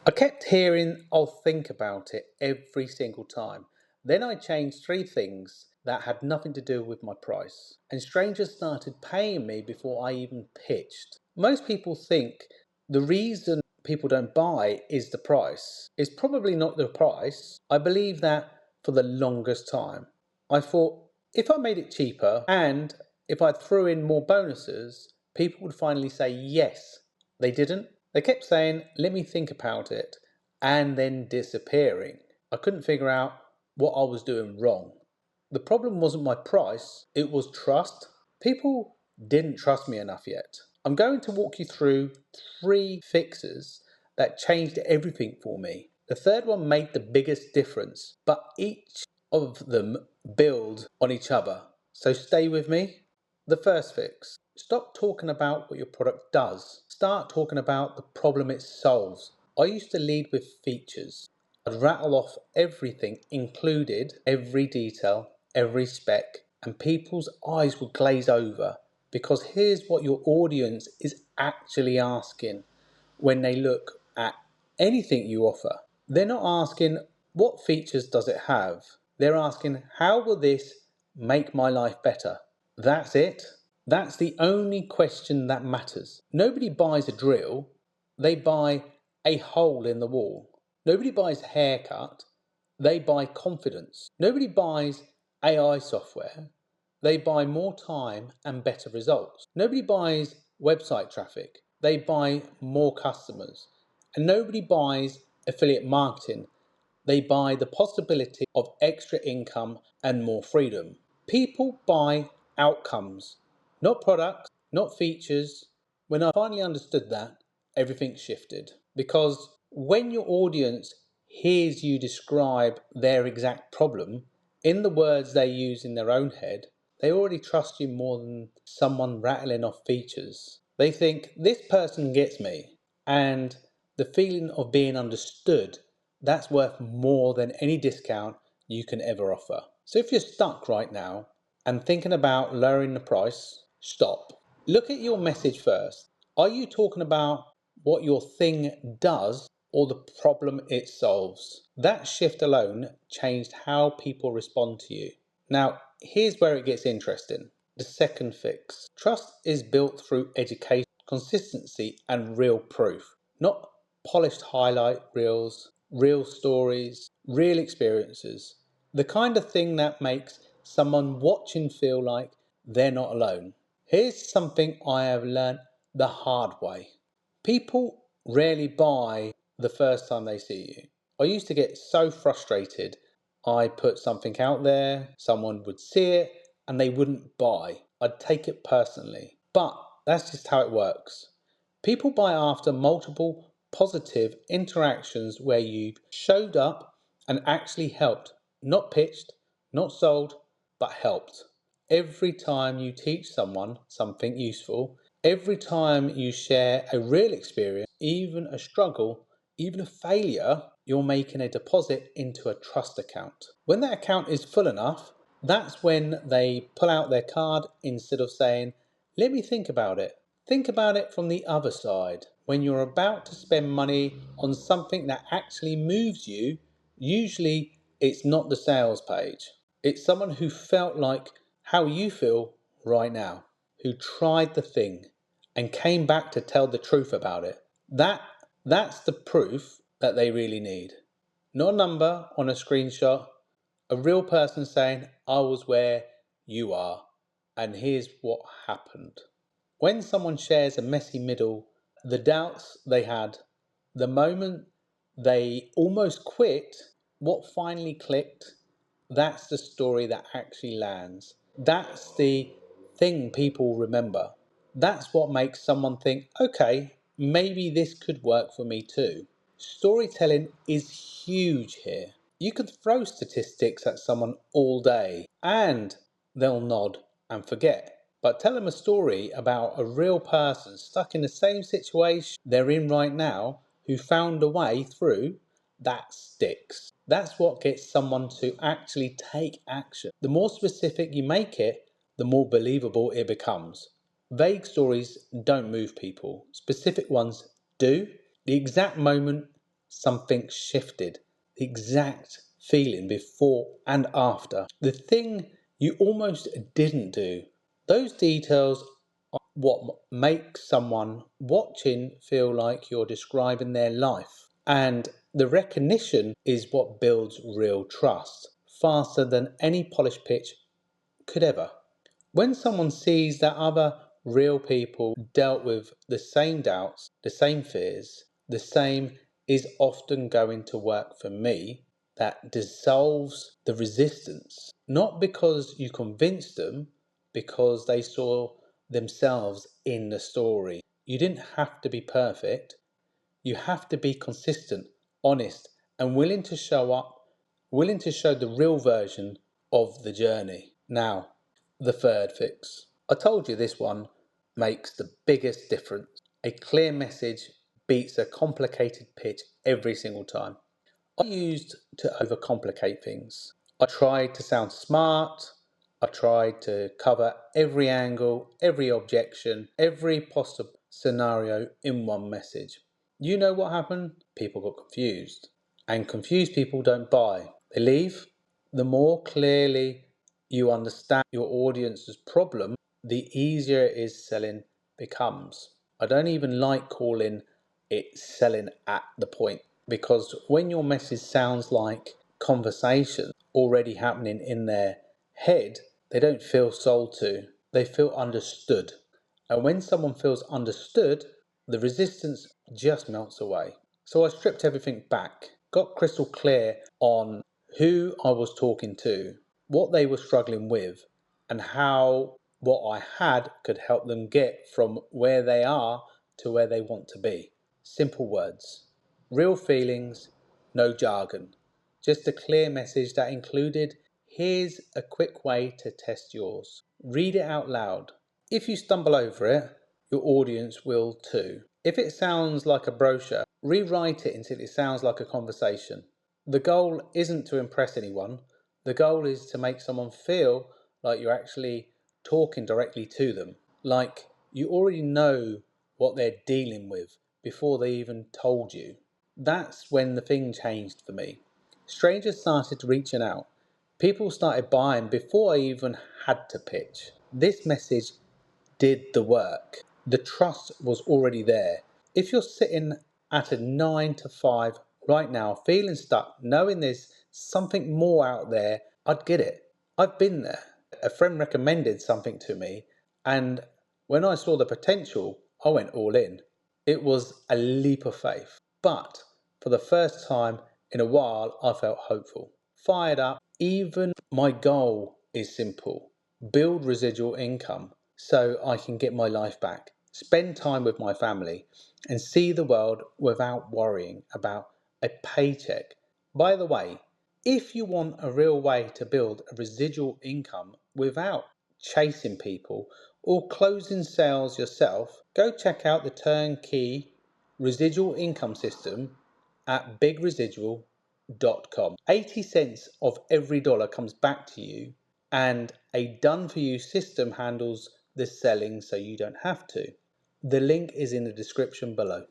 I kept hearing, I'll think about it every single time. Then I changed three things that had nothing to do with my price, and strangers started paying me before I even pitched. Most people think the reason people don't buy is the price. It's probably not the price. I believe that for the longest time. I thought if I made it cheaper and if I threw in more bonuses, people would finally say yes. They didn't. They kept saying, let me think about it, and then disappearing. I couldn't figure out what I was doing wrong. The problem wasn't my price, it was trust. People didn't trust me enough yet. I'm going to walk you through three fixes that changed everything for me. The third one made the biggest difference, but each of them build on each other. So stay with me. The first fix: stop talking about what your product does. Start talking about the problem it solves. I used to lead with features. I'd rattle off everything included, every detail, every spec, and people's eyes would glaze over because here's what your audience is actually asking when they look at anything you offer. They're not asking, what features does it have? They're asking, how will this make my life better? That's it. That's the only question that matters. Nobody buys a drill, they buy a hole in the wall. Nobody buys a haircut, they buy confidence. Nobody buys AI software, they buy more time and better results. Nobody buys website traffic, they buy more customers. And nobody buys affiliate marketing, they buy the possibility of extra income and more freedom. People buy outcomes, not products, not features. When I finally understood that, everything shifted. Because when your audience hears you describe their exact problem in the words they use in their own head, they already trust you more than someone rattling off features. They think, this person gets me, and the feeling of being understood, that's worth more than any discount you can ever offer. So if you're stuck right now and thinking about lowering the price, stop. Look at your message first. Are you talking about what your thing does or the problem it solves? That shift alone changed how people respond to you. Now, here's where it gets interesting. The second fix. Trust is built through education, consistency, and real proof, not polished highlight reels, real stories, real experiences. The kind of thing that makes someone watching feel like they're not alone. Here's something I have learned the hard way. People rarely buy the first time they see you. I used to get so frustrated. I put something out there, someone would see it, and they wouldn't buy. I'd take it personally. But that's just how it works. People buy after multiple positive interactions where you showed up and actually helped, not pitched, not sold, but helped. Every time you teach someone something useful, every time you share a real experience, even a struggle, even a failure, you're making a deposit into a trust account. When that account is full enough, that's when they pull out their card instead of saying, let me think about it. Think about it from the other side. When you're about to spend money on something that actually moves you, usually it's not the sales page. It's someone who felt like how you feel right now, who tried the thing and came back to tell the truth about it. That's the proof that they really need. Not a number on a screenshot, a real person saying, I was where you are, and here's what happened. When someone shares a messy middle, the doubts they had, the moment they almost quit, what finally clicked, that's the story that actually lands. That's the thing people remember. That's what makes someone think, okay, maybe this could work for me too. Storytelling is huge here. You could throw statistics at someone all day and they'll nod and forget. But tell them a story about a real person stuck in the same situation they're in right now who found a way through, that sticks. That's what gets someone to actually take action. The more specific you make it, the more believable it becomes. Vague stories don't move people, specific ones do. The exact moment something shifted. The exact feeling before and after. The thing you almost didn't do. Those details are what makes someone watching feel like you're describing their life. And the recognition is what builds real trust, faster than any polished pitch could ever. When someone sees that other real people dealt with the same doubts, the same fears, the same is often going to work for me, that dissolves the resistance. Not because you convinced them, because they saw themselves in the story. You didn't have to be perfect. You have to be consistent, honest, and willing to show up, willing to show the real version of the journey. Now, the third fix. I told you this one makes the biggest difference. A clear message beats a complicated pitch every single time. I used to overcomplicate things. I tried to sound smart. I tried to cover every angle, every objection, every possible scenario in one message. You know what happened? People got confused. And confused people don't buy, they leave. The more clearly you understand your audience's problem, the easier it is selling becomes. I don't even like calling it selling at the point, because when your message sounds like conversation already happening in their head, they don't feel sold to, they feel understood. And when someone feels understood, the resistance just melts away. So I stripped everything back, got crystal clear on who I was talking to, what they were struggling with, and how what I had could help them get from where they are to where they want to be. Simple words, real feelings, no jargon. Just a clear message that included, here's a quick way to test yours. Read it out loud. If you stumble over it, your audience will too. If it sounds like a brochure, rewrite it until it sounds like a conversation. The goal isn't to impress anyone. The goal is to make someone feel like you're actually talking directly to them, like you already know what they're dealing with before they even told you. That's when the thing changed for me. Strangers started reaching out. People started buying before I even had to pitch. This message did the work. The trust was already there. If you're sitting at a 9 to 5 right now, feeling stuck, knowing there's something more out there, I'd get it. I've been there. A friend recommended something to me, and when I saw the potential, I went all in. It was a leap of faith. But for the first time in a while, I felt hopeful, fired up. Even my goal is simple: build residual income so I can get my life back, spend time with my family, and see the world without worrying about a paycheck. By the way, if you want a real way to build a residual income without chasing people or closing sales yourself, go check out the turnkey residual income system at bigresidual.com. 80 cents of every dollar comes back to you, and a done for you system handles the selling so you don't have to. The link is in the description below.